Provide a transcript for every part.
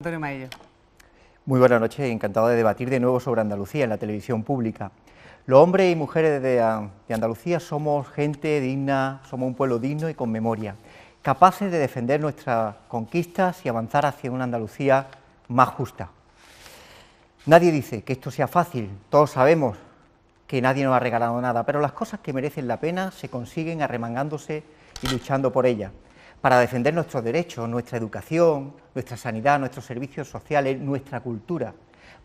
Antonio Maillo. Muy buenas noches, encantado de debatir de nuevo sobre Andalucía en la televisión pública. Los hombres y mujeres de Andalucía somos gente digna, somos un pueblo digno y con memoria, capaces de defender nuestras conquistas y avanzar hacia una Andalucía más justa. Nadie dice que esto sea fácil, todos sabemos que nadie nos ha regalado nada, pero las cosas que merecen la pena se consiguen arremangándose y luchando por ellas, para defender nuestros derechos, nuestra educación, nuestra sanidad, nuestros servicios sociales, nuestra cultura,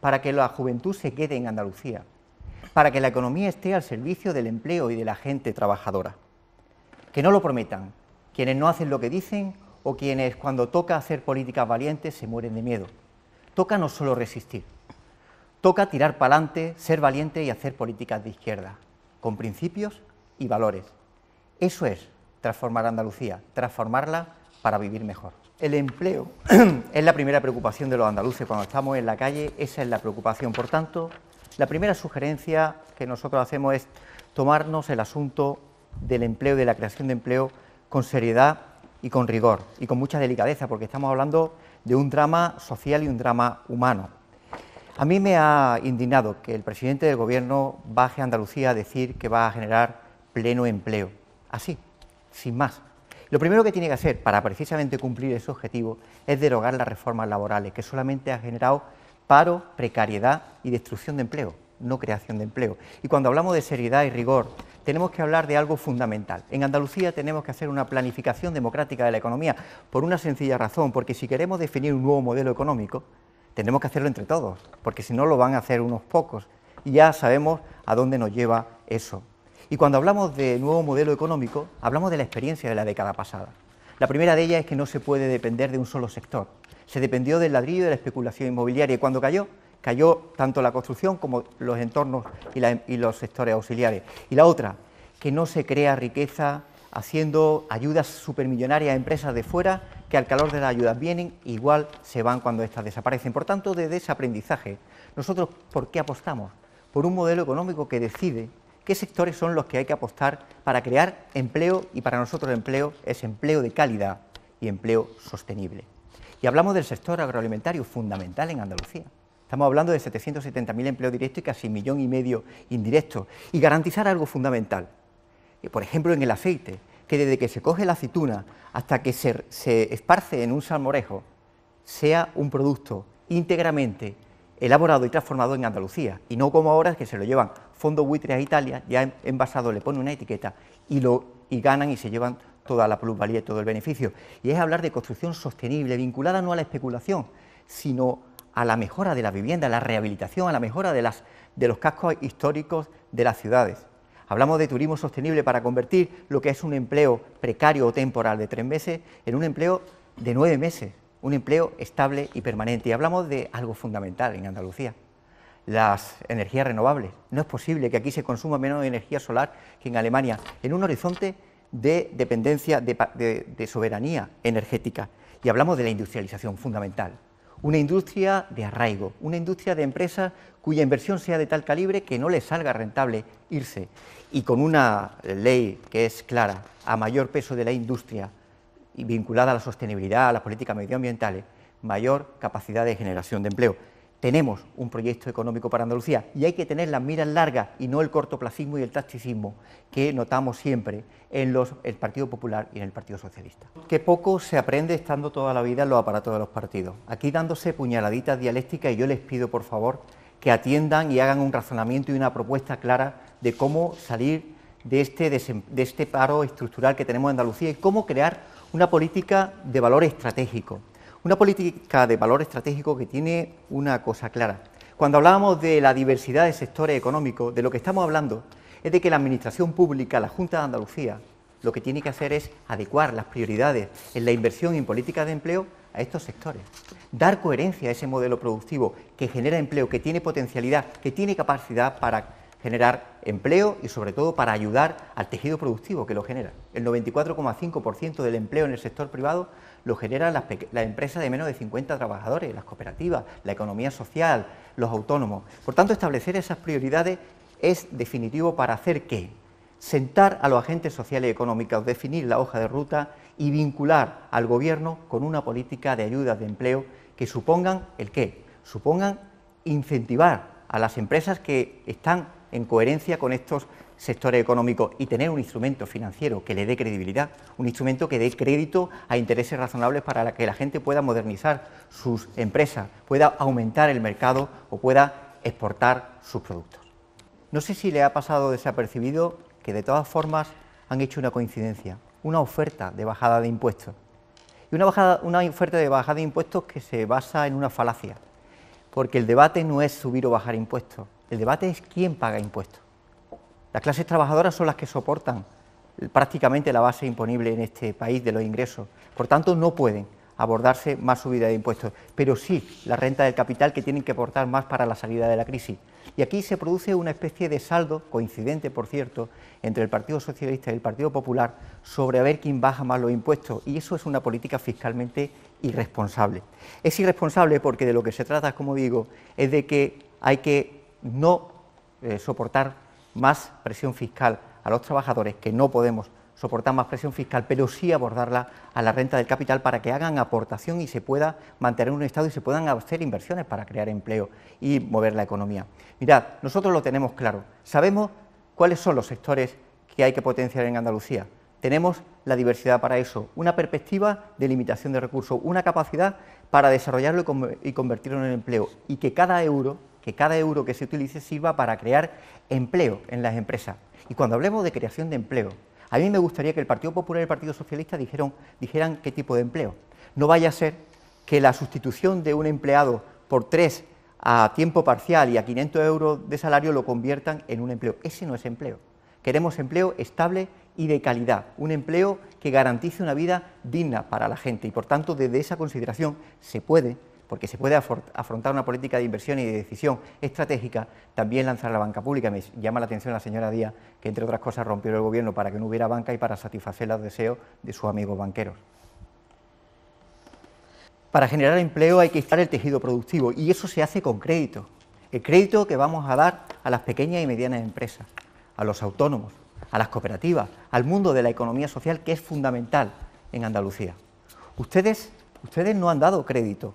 para que la juventud se quede en Andalucía, para que la economía esté al servicio del empleo y de la gente trabajadora. Que no lo prometan quienes no hacen lo que dicen o quienes cuando toca hacer políticas valientes se mueren de miedo. Toca no solo resistir, toca tirar para adelante, ser valiente y hacer políticas de izquierda, con principios y valores. Eso es transformar Andalucía, transformarla para vivir mejor. El empleo es la primera preocupación de los andaluces cuando estamos en la calle, esa es la preocupación. Por tanto, la primera sugerencia que nosotros hacemos es tomarnos el asunto del empleo, de la creación de empleo, con seriedad y con rigor y con mucha delicadeza, porque estamos hablando de un drama social y un drama humano. A mí me ha indignado que el presidente del Gobierno baje a Andalucía a decir que va a generar pleno empleo, así, sin más. Lo primero que tiene que hacer para precisamente cumplir ese objetivo es derogar las reformas laborales, que solamente han generado paro, precariedad y destrucción de empleo, no creación de empleo. Y cuando hablamos de seriedad y rigor, tenemos que hablar de algo fundamental. En Andalucía tenemos que hacer una planificación democrática de la economía, por una sencilla razón, porque si queremos definir un nuevo modelo económico, tenemos que hacerlo entre todos, porque si no lo van a hacer unos pocos, y ya sabemos a dónde nos lleva eso. Y cuando hablamos de nuevo modelo económico, hablamos de la experiencia de la década pasada. La primera de ellas es que no se puede depender de un solo sector. Se dependió del ladrillo y de la especulación inmobiliaria, y cuando cayó tanto la construcción como los entornos y los sectores auxiliares. Y la otra, que no se crea riqueza haciendo ayudas supermillonarias a empresas de fuera, que al calor de las ayudas vienen, igual se van cuando éstas desaparecen. Por tanto, desde ese aprendizaje, nosotros, ¿por qué apostamos? Por un modelo económico que decide qué sectores son los que hay que apostar para crear empleo, y para nosotros el empleo es empleo de calidad y empleo sostenible. Y hablamos del sector agroalimentario, fundamental en Andalucía. Estamos hablando de 770.000 empleos directos y casi 1,5 millones indirectos. Y garantizar algo fundamental, por ejemplo en el aceite, que desde que se coge la aceituna hasta que se esparce en un salmorejo, sea un producto íntegramente elaborado y transformado en Andalucía, y no como ahora que se lo llevan fondos buitres a Italia, ya envasado, le ponen una etiqueta y ganan y se llevan toda la plusvalía y todo el beneficio. Y es hablar de construcción sostenible, vinculada no a la especulación, sino a la mejora de la vivienda, a la rehabilitación, a la mejora de los cascos históricos de las ciudades. Hablamos de turismo sostenible para convertir lo que es un empleo precario o temporal de 3 meses en un empleo de 9 meses, un empleo estable y permanente. Y hablamos de algo fundamental en Andalucía, las energías renovables. No es posible que aquí se consuma menos energía solar que en Alemania, en un horizonte de dependencia, de soberanía energética. Y hablamos de la industrialización fundamental, una industria de arraigo, una industria de empresas cuya inversión sea de tal calibre que no les salga rentable irse, y con una ley que es clara, a mayor peso de la industria y vinculada a la sostenibilidad, a las políticas medioambientales, mayor capacidad de generación de empleo. Tenemos un proyecto económico para Andalucía y hay que tener las miras largas y no el cortoplacismo y el tacticismo que notamos siempre en el Partido Popular y en el Partido Socialista. Que poco se aprende estando toda la vida en los aparatos de los partidos, aquí dándose puñaladitas dialécticas, y yo les pido por favor que atiendan y hagan un razonamiento y una propuesta clara de cómo salir de este paro estructural que tenemos en Andalucía y cómo crear una política de valor estratégico. Una política de valor estratégico que tiene una cosa clara. Cuando hablábamos de la diversidad de sectores económicos, de lo que estamos hablando es de que la Administración Pública, la Junta de Andalucía, lo que tiene que hacer es adecuar las prioridades en la inversión y en políticas de empleo a estos sectores. Dar coherencia a ese modelo productivo que genera empleo, que tiene potencialidad, que tiene capacidad para generar empleo y sobre todo para ayudar al tejido productivo que lo genera. El 94,5% del empleo en el sector privado lo generan las empresas de menos de 50 trabajadores, las cooperativas, la economía social, los autónomos. Por tanto, establecer esas prioridades es definitivo para hacer ¿qué? Sentar a los agentes sociales y económicos, definir la hoja de ruta y vincular al Gobierno con una política de ayudas de empleo que supongan ¿el qué? Supongan incentivar a las empresas que están en coherencia con estos sectores económicos y tener un instrumento financiero que le dé credibilidad, un instrumento que dé crédito a intereses razonables para que la gente pueda modernizar sus empresas, pueda aumentar el mercado o pueda exportar sus productos. No sé si le ha pasado desapercibido que de todas formas han hecho una coincidencia, una oferta de bajada de impuestos. Y una oferta de bajada de impuestos que se basa en una falacia, porque el debate no es subir o bajar impuestos, el debate es quién paga impuestos. Las clases trabajadoras son las que soportan prácticamente la base imponible en este país de los ingresos, por tanto no pueden abordarse más subida de impuestos, pero sí la renta del capital, que tienen que aportar más para la salida de la crisis. Y aquí se produce una especie de saldo, coincidente por cierto, entre el Partido Socialista y el Partido Popular, sobre a ver quién baja más los impuestos, y eso es una política fiscalmente irresponsable. Es irresponsable porque de lo que se trata, como digo, es de que hay que no soportar más presión fiscal a los trabajadores, que no podemos soportar más presión fiscal, pero sí abordarla a la renta del capital para que hagan aportación y se pueda mantener un Estado y se puedan hacer inversiones para crear empleo y mover la economía. Mirad, nosotros lo tenemos claro, sabemos cuáles son los sectores que hay que potenciar en Andalucía, tenemos la diversidad para eso, una perspectiva de limitación de recursos, una capacidad para desarrollarlo y convertirlo en empleo, y que cada euro que se utilice sirva para crear empleo en las empresas. Y cuando hablemos de creación de empleo, a mí me gustaría que el Partido Popular y el Partido Socialista dijeran qué tipo de empleo. No vaya a ser que la sustitución de un empleado por 3 a tiempo parcial y a 500 euros de salario lo conviertan en un empleo. Ese no es empleo. Queremos empleo estable y de calidad, un empleo que garantice una vida digna para la gente y, por tanto, desde esa consideración se puede, porque se puede afrontar una política de inversión y de decisión estratégica, también lanzar la banca pública. Me llama la atención la señora Díaz, que entre otras cosas rompió el gobierno para que no hubiera banca y para satisfacer los deseos de sus amigos banqueros. Para generar empleo hay que instalar el tejido productivo y eso se hace con crédito. El crédito que vamos a dar a las pequeñas y medianas empresas, a los autónomos, a las cooperativas, al mundo de la economía social, que es fundamental en Andalucía. Ustedes no han dado crédito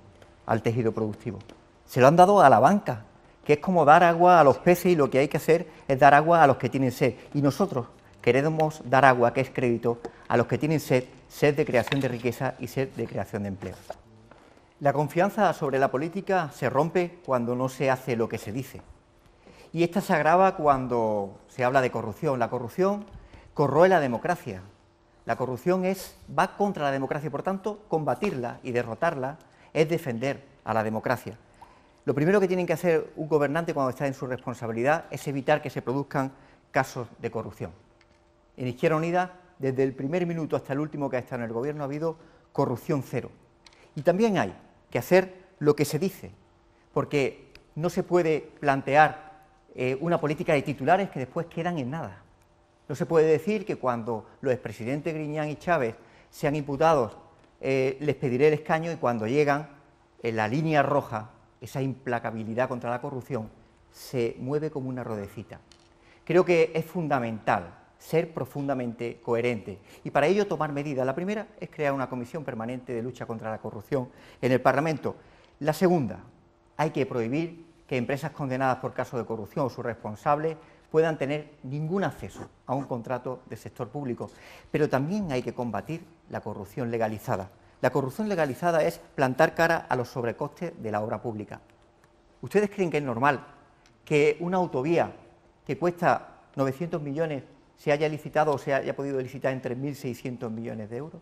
al tejido productivo, se lo han dado a la banca, que es como dar agua a los peces, y lo que hay que hacer es dar agua a los que tienen sed, y nosotros queremos dar agua, que es crédito, a los que tienen sed, sed de creación de riqueza y sed de creación de empleo. La confianza sobre la política se rompe cuando no se hace lo que se dice, y esta se agrava cuando se habla de corrupción. La corrupción corroe la democracia, la corrupción va contra la democracia, por tanto, combatirla y derrotarla es defender a la democracia. Lo primero que tiene que hacer un gobernante cuando está en su responsabilidad es evitar que se produzcan casos de corrupción. En Izquierda Unida, desde el primer minuto hasta el último que ha estado en el gobierno, ha habido corrupción cero. Y también hay que hacer lo que se dice, porque no se puede plantear una política de titulares que después quedan en nada. No se puede decir que cuando los expresidentes Griñán y Chávez sean imputados les pediré el escaño, y cuando llegan en la línea roja, esa implacabilidad contra la corrupción se mueve como una ruedecita. Creo que es fundamental ser profundamente coherente y para ello tomar medidas. La primera es crear una comisión permanente de lucha contra la corrupción en el Parlamento. La segunda, hay que prohibir que empresas condenadas por casos de corrupción o sus responsables puedan tener ningún acceso a un contrato del sector público. Pero también hay que combatir la corrupción legalizada. La corrupción legalizada es plantar cara a los sobrecostes de la obra pública. ¿Ustedes creen que es normal que una autovía que cuesta 900 millones se haya licitado o se haya podido licitar en 3.600 millones de euros?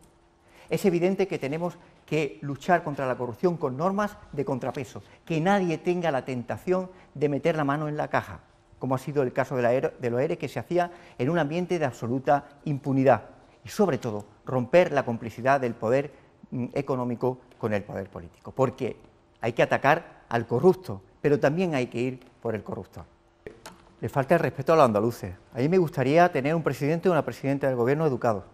Es evidente que tenemos que luchar contra la corrupción con normas de contrapeso, que nadie tenga la tentación de meter la mano en la caja, como ha sido el caso de los ERE, que se hacía en un ambiente de absoluta impunidad, y sobre todo romper la complicidad del poder económico con el poder político, porque hay que atacar al corrupto, pero también hay que ir por el corruptor. Le falta el respeto a los andaluces. A mí me gustaría tener un presidente o una presidenta del gobierno educados,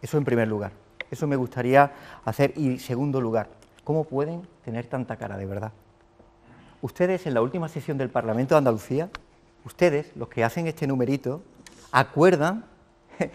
eso en primer lugar, eso me gustaría hacer. Y en segundo lugar, ¿cómo pueden tener tanta cara de verdad? Ustedes en la última sesión del Parlamento de Andalucía, ustedes, los que hacen este numerito, acuerdan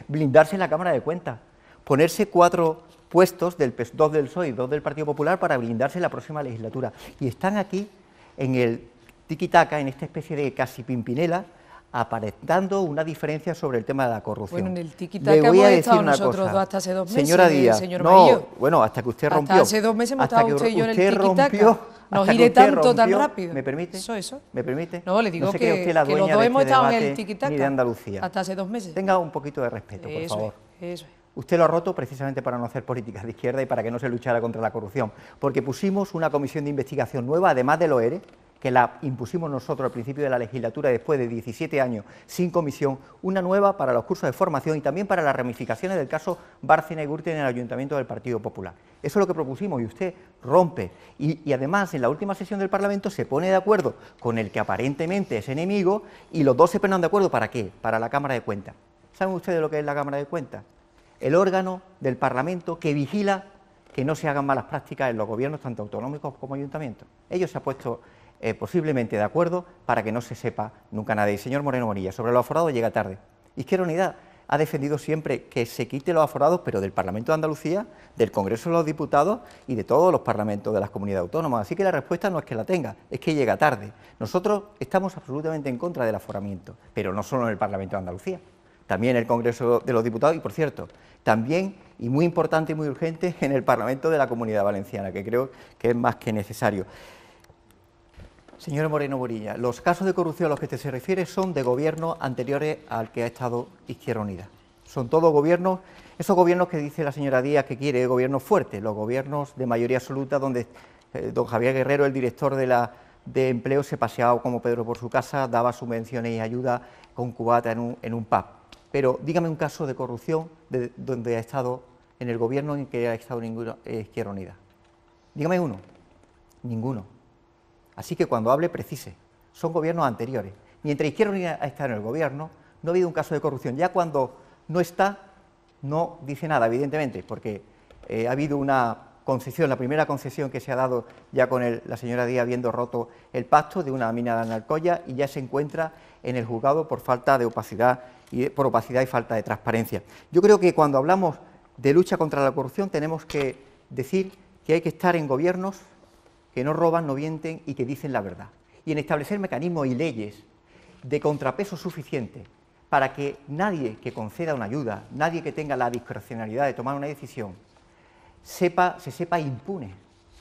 blindarse en la Cámara de Cuentas, ponerse 4 puestos, dos del PSOE y dos del Partido Popular, para blindarse en la próxima legislatura. Y están aquí en el tiki-taka, en esta especie de casi pimpinela, aparentando una diferencia sobre el tema de la corrupción. Bueno, en el tiki-taka hemos estado nosotros dos hasta hace 2 meses, señora Díaz, señor no, Maillo. Bueno, hasta que usted rompió. Hasta hace 2 meses hemos estado usted y yo en el tiki-taka. No gire tanto, tan rápido. ¿Me permite? Eso. ¿Me permite? No, le digo no que los dos hemos estado en el tiki-taka. Ni de Andalucía. Hasta hace 2 meses. Tenga un poquito de respeto, por favor. Eso es. Usted lo ha roto precisamente para no hacer políticas de izquierda y para que no se luchara contra la corrupción, porque pusimos una comisión de investigación nueva, además de los ERE, que la impusimos nosotros al principio de la legislatura, después de 17 años sin comisión, una nueva para los cursos de formación y también para las ramificaciones del caso Bárcena y Gürtel en el Ayuntamiento del Partido Popular. Eso es lo que propusimos y usted rompe. Y además, en la última sesión del Parlamento se pone de acuerdo con el que aparentemente es enemigo y los dos se ponen de acuerdo, ¿para qué? Para la Cámara de Cuentas. ¿Saben ustedes lo que es la Cámara de Cuentas? El órgano del Parlamento que vigila que no se hagan malas prácticas en los gobiernos, tanto autonómicos como ayuntamientos. Ellos se han puesto posiblemente de acuerdo para que no se sepa nunca nada. Y señor Moreno Bonilla, sobre los aforados llega tarde. Izquierda Unida ha defendido siempre que se quite los aforados, pero del Parlamento de Andalucía, del Congreso de los Diputados y de todos los parlamentos de las comunidades autónomas. Así que la respuesta no es que la tenga, es que llega tarde. Nosotros estamos absolutamente en contra del aforamiento, pero no solo en el Parlamento de Andalucía, también en el Congreso de los Diputados y, por cierto, también, y muy importante y muy urgente, en el Parlamento de la Comunidad Valenciana, que creo que es más que necesario. Señor Moreno Bonilla, los casos de corrupción a los que usted se refiere son de gobiernos anteriores al que ha estado Izquierda Unida. Son todos gobiernos, esos gobiernos que dice la señora Díaz que quiere, gobiernos fuertes, los gobiernos de mayoría absoluta donde don Javier Guerrero, el director de Empleo, se paseaba como Pedro por su casa, daba subvenciones y ayuda con cubata en un pub. Pero dígame un caso de corrupción donde ha estado en el gobierno en que ha estado Izquierda Unida. Dígame uno. Ninguno. Así que cuando hable, precise. Son gobiernos anteriores. Mientras Izquierda Unida ha estado en el gobierno, no ha habido un caso de corrupción. Ya cuando no está, no dice nada, evidentemente, porque ha habido una concesión, la primera concesión que se ha dado ya con la señora Díaz habiendo roto el pacto de una mina de Analcoya y ya se encuentra en el juzgado por falta de opacidad y falta de transparencia. Yo creo que cuando hablamos de lucha contra la corrupción tenemos que decir que hay que estar en gobiernos que no roban, no mienten y que dicen la verdad. Y en establecer mecanismos y leyes de contrapeso suficiente para que nadie que conceda una ayuda, nadie que tenga la discrecionalidad de tomar una decisión, se sepa impune,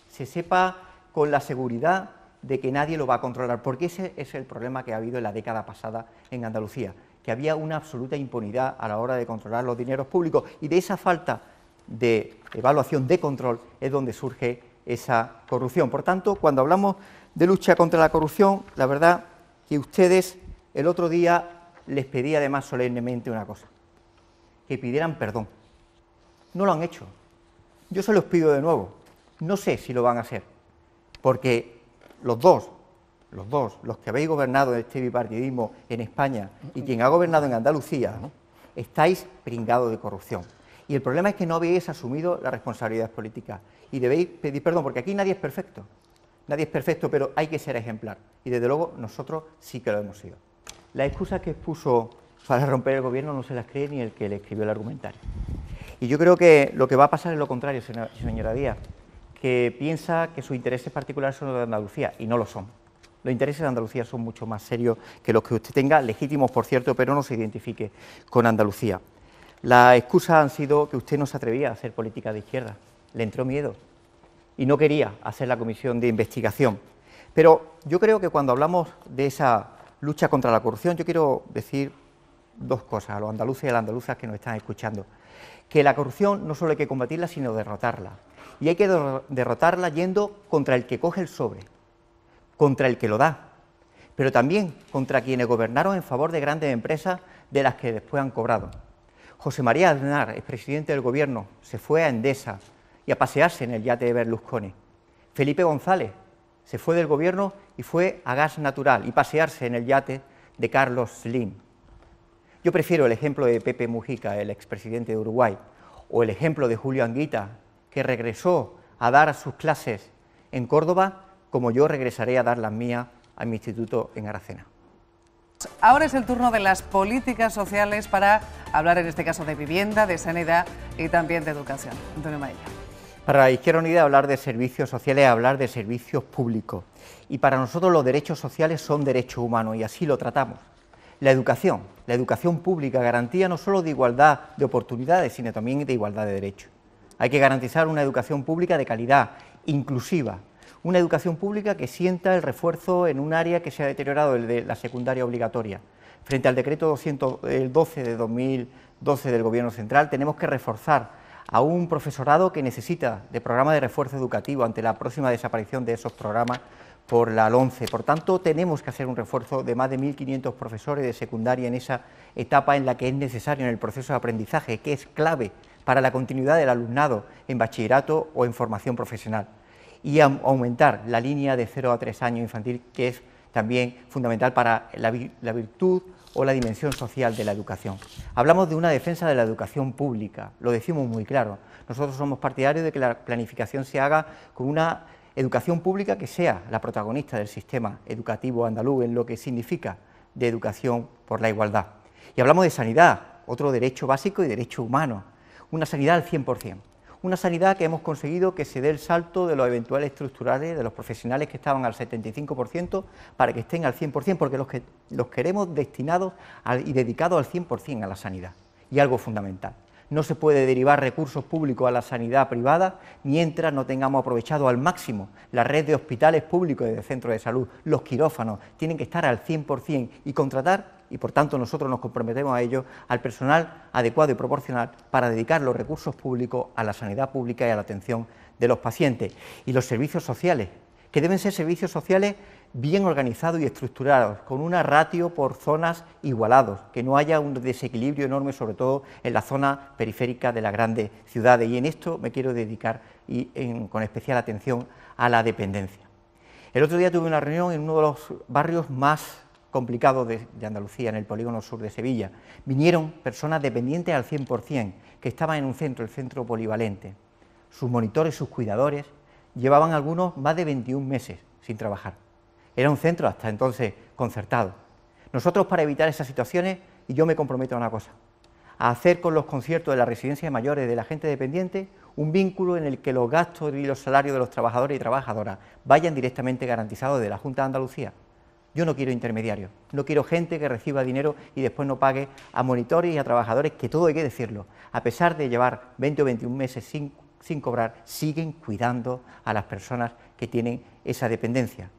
se sepa con la seguridad de que nadie lo va a controlar, porque ese es el problema que ha habido en la década pasada en Andalucía, que había una absoluta impunidad a la hora de controlar los dineros públicos y de esa falta de evaluación, de control, es donde surge esa corrupción. Por tanto, cuando hablamos de lucha contra la corrupción, la verdad que ustedes el otro día les pedí además solemnemente una cosa, que pidieran perdón. No lo han hecho. Yo se los pido de nuevo. No sé si lo van a hacer, porque los dos, los que habéis gobernado este bipartidismo en España y quien ha gobernado en Andalucía, estáis pringados de corrupción. Y el problema es que no habéis asumido la responsabilidad política y debéis pedir perdón, porque aquí nadie es perfecto, pero hay que ser ejemplar. Y desde luego nosotros sí que lo hemos sido. Las excusas que expuso para romper el gobierno no se las cree ni el que le escribió el argumentario. Y yo creo que lo que va a pasar es lo contrario, señora Díaz, que piensa que sus intereses particulares son los de Andalucía, y no lo son. Los intereses de Andalucía son mucho más serios que los que usted tenga, legítimos por cierto, pero no se identifique con Andalucía. Las excusas han sido que usted no se atrevía a hacer política de izquierda, le entró miedo y no quería hacer la comisión de investigación. Pero yo creo que cuando hablamos de esa lucha contra la corrupción, yo quiero decir dos cosas a los andaluces y a las andaluzas que nos están escuchando. Que la corrupción no solo hay que combatirla, sino derrotarla. Y hay que derrotarla yendo contra el que coge el sobre, contra el que lo da, pero también contra quienes gobernaron en favor de grandes empresas de las que después han cobrado. José María Aznar, expresidente del Gobierno, se fue a Endesa y a pasearse en el yate de Berlusconi. Felipe González se fue del Gobierno y fue a Gas Natural y pasearse en el yate de Carlos Slim. Yo prefiero el ejemplo de Pepe Mujica, el expresidente de Uruguay, o el ejemplo de Julio Anguita, que regresó a dar sus clases en Córdoba, como yo regresaré a dar las mías a mi instituto en Aracena. Ahora es el turno de las políticas sociales para hablar en este caso de vivienda, de sanidad y también de educación. Antonio Maella. Para Izquierda Unida hablar de servicios sociales es hablar de servicios públicos. Y para nosotros los derechos sociales son derechos humanos y así lo tratamos. La educación pública garantía no solo de igualdad de oportunidades, sino también de igualdad de derechos. Hay que garantizar una educación pública de calidad, inclusiva, una educación pública que sienta el refuerzo en un área que se ha deteriorado, el de la secundaria obligatoria. Frente al decreto 212 de 2012 del Gobierno Central, tenemos que reforzar a un profesorado que necesita de programa de refuerzo educativo ante la próxima desaparición de esos programas por la LOMCE. Por tanto, tenemos que hacer un refuerzo de más de 1.500 profesores de secundaria en esa etapa en la que es necesario en el proceso de aprendizaje, que es clave para la continuidad del alumnado en bachillerato o en formación profesional. Y aumentar la línea de 0 a 3 años infantil, que es también fundamental para la virtud o la dimensión social de la educación. Hablamos de una defensa de la educación pública, lo decimos muy claro. Nosotros somos partidarios de que la planificación se haga con una educación pública que sea la protagonista del sistema educativo andaluz en lo que significa de educación por la igualdad. Y hablamos de sanidad, otro derecho básico y derecho humano, una sanidad al 100%. Una sanidad que hemos conseguido que se dé el salto de los eventuales estructurales, de los profesionales que estaban al 75%, para que estén al 100%, porque los queremos destinados y dedicados al 100% a la sanidad. Y algo fundamental, no se puede derivar recursos públicos a la sanidad privada mientras no tengamos aprovechado al máximo la red de hospitales públicos y de centros de salud. Los quirófanos tienen que estar al 100% y contratar, y por tanto nosotros nos comprometemos a ello, al personal adecuado y proporcional para dedicar los recursos públicos a la sanidad pública y a la atención de los pacientes. Y los servicios sociales, que deben ser servicios sociales bien organizados y estructurados, con una ratio por zonas igualados, que no haya un desequilibrio enorme, sobre todo en la zona periférica de las grandes ciudades. Y en esto me quiero dedicar con especial atención a la dependencia. El otro día tuve una reunión en uno de los barrios más complicados de Andalucía, en el polígono sur de Sevilla. Vinieron personas dependientes al 100%, que estaban en un centro, el centro polivalente. Sus monitores, sus cuidadores, llevaban algunos más de 21 meses sin trabajar. Era un centro hasta entonces concertado. Nosotros, para evitar esas situaciones, y yo me comprometo a una cosa, a hacer con los conciertos de la residencia de mayores de la gente dependiente un vínculo en el que los gastos y los salarios de los trabajadores y trabajadoras vayan directamente garantizados de la Junta de Andalucía. Yo no quiero intermediarios, no quiero gente que reciba dinero y después no pague a monitores y a trabajadores, que todo hay que decirlo, a pesar de llevar 20 o 21 meses sin cobrar, siguen cuidando a las personas que tienen esa dependencia.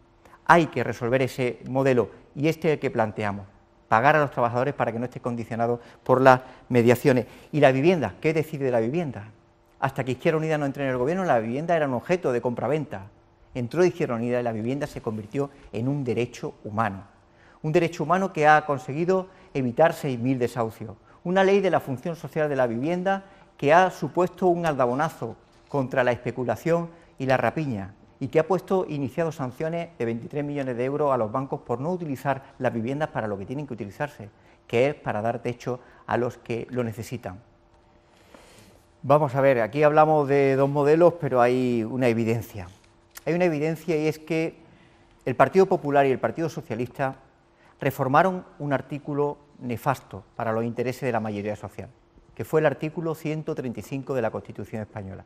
Hay que resolver ese modelo y este es el que planteamos, pagar a los trabajadores para que no esté condicionado por las mediaciones. Y la vivienda, ¿qué decide de la vivienda? Hasta que Izquierda Unida no entró en el gobierno, la vivienda era un objeto de compraventa. Entró Izquierda Unida y la vivienda se convirtió en un derecho humano. Un derecho humano que ha conseguido evitar 6.000 desahucios. Una ley de la función social de la vivienda que ha supuesto un aldabonazo contra la especulación y la rapiña, y que ha iniciado sanciones de 23 millones de euros a los bancos por no utilizar las viviendas para lo que tienen que utilizarse, que es para dar techo a los que lo necesitan. Vamos a ver, aquí hablamos de dos modelos, pero hay una evidencia. Hay una evidencia y es que el Partido Popular y el Partido Socialista reformaron un artículo nefasto para los intereses de la mayoría social, que fue el artículo 135 de la Constitución española,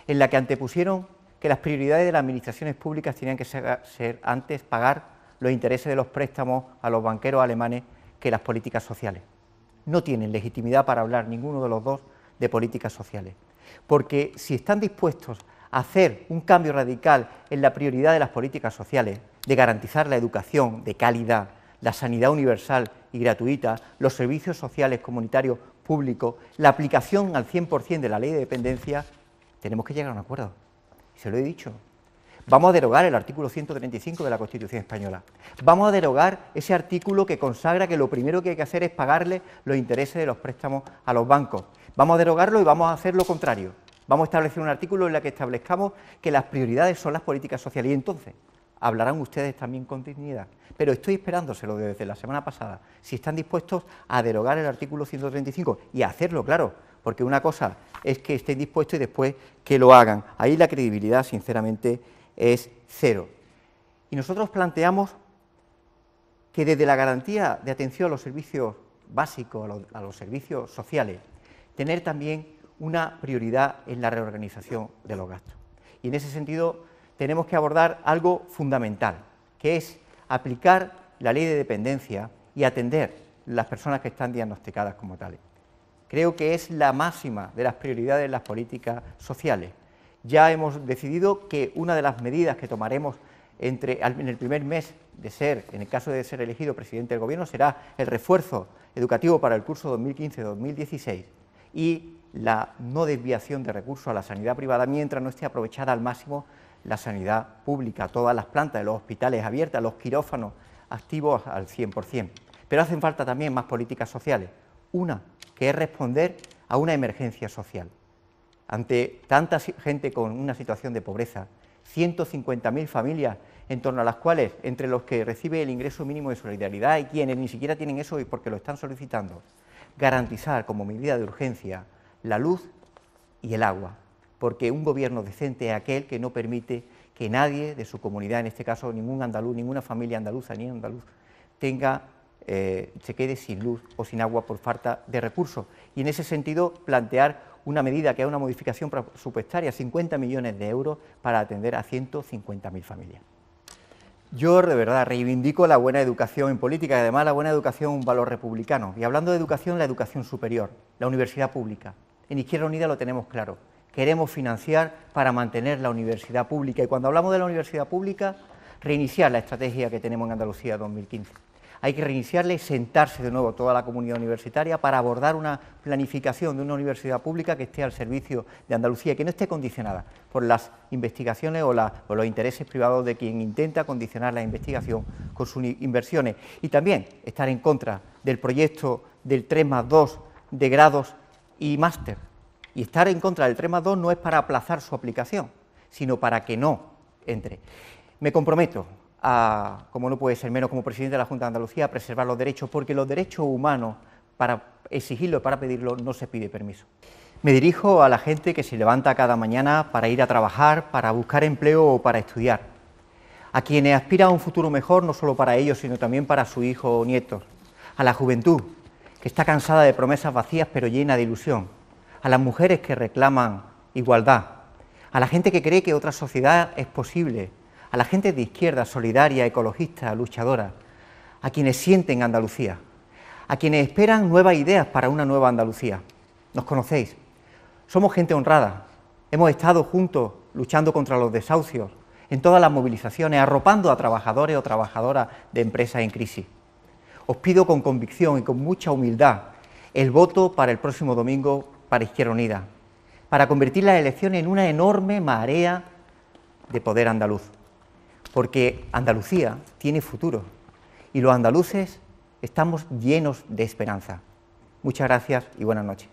en la que antepusieron que las prioridades de las administraciones públicas tenían que ser antes pagar los intereses de los préstamos a los banqueros alemanes que las políticas sociales. No tienen legitimidad para hablar ninguno de los dos de políticas sociales, porque si están dispuestos a hacer un cambio radical en la prioridad de las políticas sociales, de garantizar la educación de calidad, la sanidad universal y gratuita, los servicios sociales comunitarios públicos, la aplicación al 100% de la ley de dependencia, tenemos que llegar a un acuerdo. Y se lo he dicho. Vamos a derogar el artículo 135 de la Constitución española. Vamos a derogar ese artículo que consagra que lo primero que hay que hacer es pagarle los intereses de los préstamos a los bancos. Vamos a derogarlo y vamos a hacer lo contrario. Vamos a establecer un artículo en el que establezcamos que las prioridades son las políticas sociales, y entonces hablarán ustedes también con dignidad. Pero estoy esperándoselo desde la semana pasada, si están dispuestos a derogar el artículo 135 y a hacerlo, claro, porque una cosa es que estén dispuestos y después que lo hagan. Ahí la credibilidad, sinceramente, es cero. Y nosotros planteamos que desde la garantía de atención a los servicios básicos, a los servicios sociales, tener también una prioridad en la reorganización de los gastos. Y en ese sentido tenemos que abordar algo fundamental, que es aplicar la ley de dependencia y atender las personas que están diagnosticadas como tales. Creo que es la máxima de las prioridades en las políticas sociales. Ya hemos decidido que una de las medidas que tomaremos en el primer mes de ser, en el caso de ser elegido presidente del Gobierno, será el refuerzo educativo para el curso 2015-2016 y la no desviación de recursos a la sanidad privada mientras no esté aprovechada al máximo la sanidad pública, todas las plantas de los hospitales abiertas, los quirófanos activos al 100%. Pero hacen falta también más políticas sociales. Una, que es responder a una emergencia social. Ante tanta gente con una situación de pobreza, 150.000 familias en torno a las cuales, entre los que recibe el ingreso mínimo de solidaridad y quienes ni siquiera tienen eso y porque lo están solicitando, garantizar como medida de urgencia la luz y el agua, porque un gobierno decente es aquel que no permite que nadie de su comunidad, en este caso ningún andaluz, ninguna familia andaluza ni andaluz, se quede sin luz o sin agua por falta de recursos. Y en ese sentido plantear una medida que es una modificación presupuestaria, 50 millones de euros para atender a 150.000 familias. Yo de verdad reivindico la buena educación en política y además la buena educación es un valor republicano. Y hablando de educación, la educación superior, la universidad pública. En Izquierda Unida lo tenemos claro. Queremos financiar para mantener la universidad pública. Y cuando hablamos de la universidad pública, reiniciar la estrategia que tenemos en Andalucía 2015. Hay que reiniciarla y sentarse de nuevo toda la comunidad universitaria para abordar una planificación de una universidad pública que esté al servicio de Andalucía y que no esté condicionada por las investigaciones o los intereses privados de quien intenta condicionar la investigación con sus inversiones. Y también estar en contra del proyecto del 3+2 de grados y máster. Y estar en contra del 3+2 no es para aplazar su aplicación, sino para que no entre. Me comprometo como no puede ser menos, como presidente de la Junta de Andalucía, a preservar los derechos, porque los derechos humanos, para exigirlos, para pedirlos, no se pide permiso. Me dirijo a la gente que se levanta cada mañana para ir a trabajar, para buscar empleo o para estudiar, a quienes aspiran a un futuro mejor, no solo para ellos, sino también para sus hijos o nietos, a la juventud, que está cansada de promesas vacías pero llena de ilusión, a las mujeres que reclaman igualdad, a la gente que cree que otra sociedad es posible, a la gente de izquierda, solidaria, ecologista, luchadora, a quienes sienten Andalucía, a quienes esperan nuevas ideas para una nueva Andalucía. Nos conocéis, somos gente honrada, hemos estado juntos luchando contra los desahucios, en todas las movilizaciones, arropando a trabajadores o trabajadoras de empresas en crisis. Os pido con convicción y con mucha humildad el voto para el próximo domingo para Izquierda Unida, para convertir las elecciones en una enorme marea de poder andaluz. Porque Andalucía tiene futuro y los andaluces estamos llenos de esperanza. Muchas gracias y buenas noches.